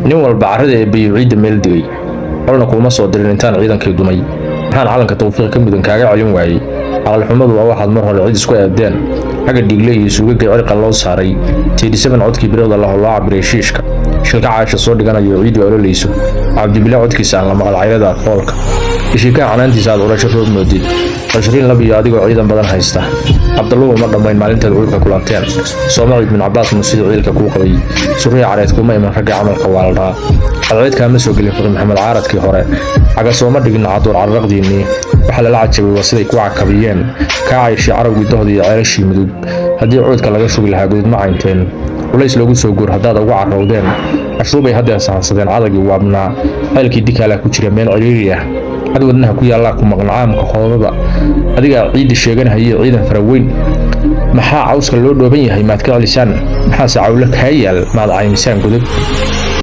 nin walba carrada ee biyo ciidda meel digay qolna kuma soo dirin intaan ciidankii dumay maxaan calanka tawfiiq ka mudan kaaga celin waayey aqalxumadu waa waxaad mar hore cid isku aadeen xagga dhiigle iyo suugaga cirqa loo saaray 37 codkii birowda loo cabiray shiishka shilka caasha soo dhiganayo ciidii ololeyso cabdibilaa codkiisa aan la maqal cayrada qoolka ishika canaantiisa aad urasho roob moodid 20 lab iyo adigoo ciidan badan haysta abdalluhu ma dhammayn maalinteed cudurka kulanteen Soomaali bin Cabbaas musiid ciilka ku qabay suriya careed kuma iman ragga camalka waaldaa alciidka ma soo gelin fur maxamed caaradkii hore aga sooma dhigin cadoor carraqdiinii waxa la cajabay waa siday ku cakabiyeen ka cayshi carabgi dohdi iyo ceelashii mudug haddii cudurka laga shugi lahaa gudud ma caynteen ulays loogu soo guur haddaad ugu carrowdeen cashuubay haddee sahansadeen cadagii waabnaa ceelkii dikaalaa ku jira meel ciriiri ah cad wadnaha ku yaallaa ku maqan caamka qoodada adiga ciidda sheeganahayay ciidan faraweyn maxaa cawska loo dhooban yahay maad ka celisaan maxaase cawlo kaa yaal maad caymisaan gudub